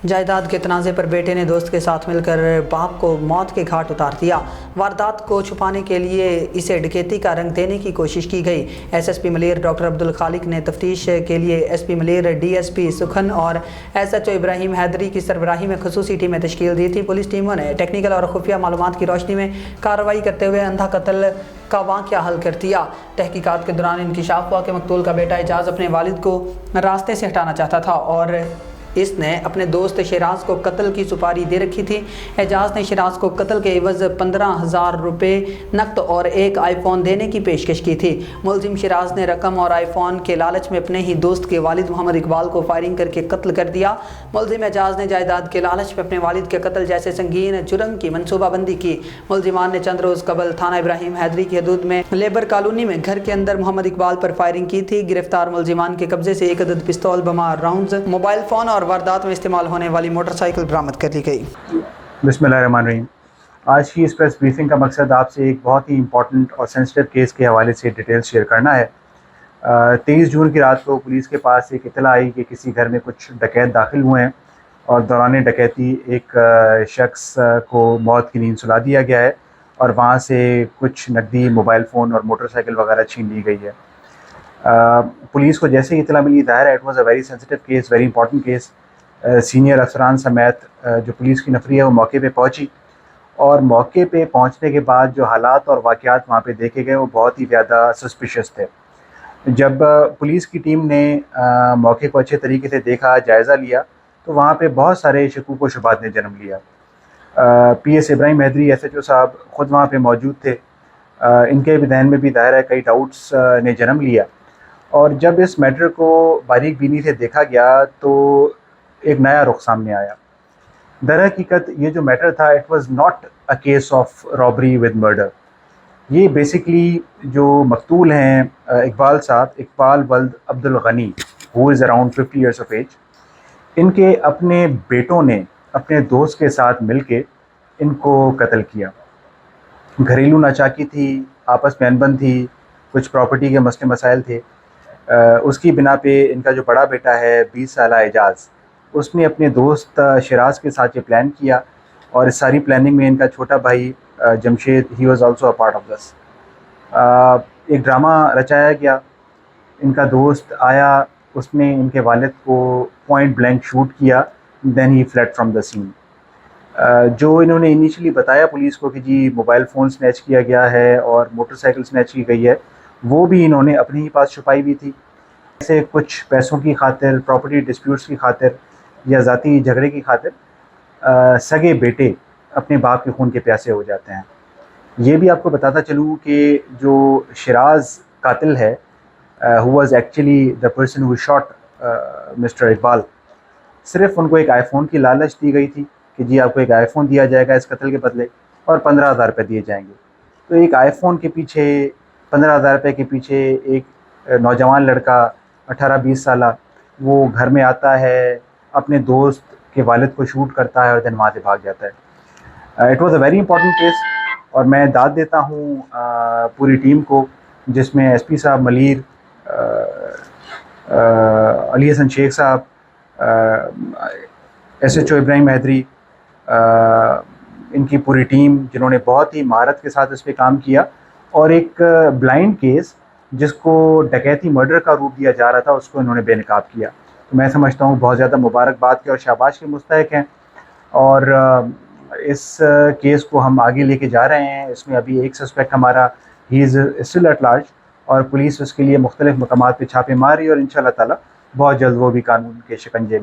जायदाद के तनाज़े पर बेटे ने दोस्त के साथ मिलकर बाप को मौत के घाट उतार दिया। वारदात को छुपाने के लिए इसे डकैती का रंग देने की कोशिश की गई। एसएसपी मलेर डॉक्टर अब्दुल खालिक ने तफ्तीश के लिए एसपी मलेर, डीएसपी सुखन और एसएचओ इब्राहिम हैदरी की सरबराही में खुसूसी टीमें तश्कील दी थी। पुलिस टीमों ने टेक्निकल और खुफिया मालूमात की रोशनी में कार्रवाई करते हुए अंधा कत्ल का वाक़या हल कर दिया। तहकीकात के दौरान इंकशाफ हुआ कि मकतूल का बेटा एजाज अपने वालिद को रास्ते से हटाना चाहता था और इसने अपने दोस्त शिराज को कत्ल की सुपारी दे रखी थी। एजाज ने शिराज को कत्ल के एवज 15,000 रुपये नकद और एक आईफोन देने की पेशकश की थी। मुलजिम शिराज ने रकम और आईफोन के लालच में अपने ही दोस्त के वालिद मोहम्मद इकबाल को फायरिंग करके कत्ल कर दिया। मुलजिम एजाज ने जायदाद के लालच में अपने वालिद के कत्ल जैसे संगीन जुर्म की मनसूबाबंदी की। मुलजिमान ने चंद रोज़ कबल थाना इब्राहिम हैदरी की हदूद में लेबर कॉलोनी में घर के अंदर मोहम्मद इकबाल पर फायरिंग की थी। गिरफ्तार मुलजिमान के कब्जे से 1 अदद पिस्तौल, बमा राउंड्स, मोबाइल फ़ोन और वारदात में इस्तेमाल होने वाली मोटरसाइकिल बरामद कर ली गई। बिस्मिल्लाहिर्रहमानिर्रहीम। आज की इस प्रेस ब्रीफिंग का मकसद आपसे एक बहुत ही इंपॉर्टेंट और सेंसिटिव केस के हवाले से डिटेल्स शेयर करना है। 23 जून की रात को पुलिस के पास एक इत्तला आई कि किसी घर में कुछ डकैत दाखिल हुए हैं और दौरान डकैती एक शख्स को मौत की नींद सुला दिया गया है और वहाँ से कुछ नकदी, मोबाइल फ़ोन और मोटरसाइकिल वगैरह छीन ली गई है। पुलिस को जैसे ही इत्तला मिली, ज़ाहिर है it was a very sensitive case, very important case. Senior अफसरान समेत जो पुलिस की नफरी है वो मौके पे पहुंची और मौके पे पहुंचने के बाद जो हालात और वाक़यात वहाँ पे देखे गए वो बहुत ही ज़्यादा सस्पिशियस थे। जब पुलिस की टीम ने मौके को अच्छे तरीके से देखा, जायज़ा लिया, तो वहाँ पे बहुत सारे शकूक व शुबात ने जन्म लिया। पीएस इब्राहिम हैदरी एसएचओ साहब ख़ुद वहाँ पे मौजूद थे। इनके भी जहन में भी दायरा कई डाउट्स ने जन्म लिया और जब इस मैटर को बारीक बीनी से देखा गया तो एक नया रुख सामने आया। दरहकीकत ये जो मैटर था, it was not a case of robbery with murder. ये बेसिकली जो मकतूल हैं इकबाल साहब, इकबाल वल्द Abdul Gani, who is around 50 years of age, इनके अपने बेटों ने अपने दोस्त के साथ मिलके इनको कत्ल किया। घरेलू नाचाकी थी, आपस में अनबन थी, कुछ प्रॉपर्टी के मसले मसाइल थे। उसकी बिना पे इनका जो बड़ा बेटा है 20 साला एजाज़, उसने अपने दोस्त शिराज के साथ ये प्लान किया और इस सारी प्लानिंग में इनका छोटा भाई Jamshed, he was also a part of this. एक ड्रामा रचाया गया। इनका दोस्त आया, उसने इनके वालिद को पॉइंट ब्लैंक शूट किया, then he fled from the scene. जो इन्होंने इनिशियली बताया पुलिस को कि जी मोबाइल फ़ोन स्नैच किया गया है और मोटरसाइकिल स्नैच की गई है, वो भी इन्होंने अपने ही पास छुपाई हुई थी। ऐसे कुछ पैसों की खातिर, प्रॉपर्टी डिस्प्यूट्स की खातिर या ज़ाती झगड़े की खातिर सगे बेटे अपने बाप के खून के प्यासे हो जाते हैं। ये भी आपको बताता चलूँ कि जो शिराज कातिल है, who was actually the person who shot mister Iqbal, सिर्फ उनको एक आईफ़ोन की लालच दी गई थी कि जी आपको एक आईफ़ोन दिया जाएगा इस कत्ल के बदले और 15,000 रुपये दिए जाएंगे। तो एक आईफ़ोन के पीछे, 15,000 रुपये के पीछे एक नौजवान लड़का 18-20 साला वो घर में आता है, अपने दोस्त के वालिद को शूट करता है और दिन वहाँ से भाग जाता है। It was a very important case और मैं दाद देता हूँ पूरी टीम को, जिसमें एसपी साहब मलीर, अली हसन शेख साहब, एसएचओ इब्राहिम हैदरी, इनकी पूरी टीम, जिन्होंने बहुत ही महारत के साथ इस पर काम किया और एक ब्लाइंड केस जिसको डकैती मर्डर का रूप दिया जा रहा था उसको इन्होंने बेनकाब किया। तो मैं समझता हूँ बहुत ज़्यादा मुबारकबाद के और शाबाश के मुस्तहिक हैं और इस केस को हम आगे लेके जा रहे हैं। इसमें अभी एक सस्पेक्ट हमारा, he is still at large और पुलिस उसके लिए मुख्तलिफ मकामात पे छापे मार रही है और इंशाअल्लाह ताला बहुत जल्द वो भी कानून के शिकंजे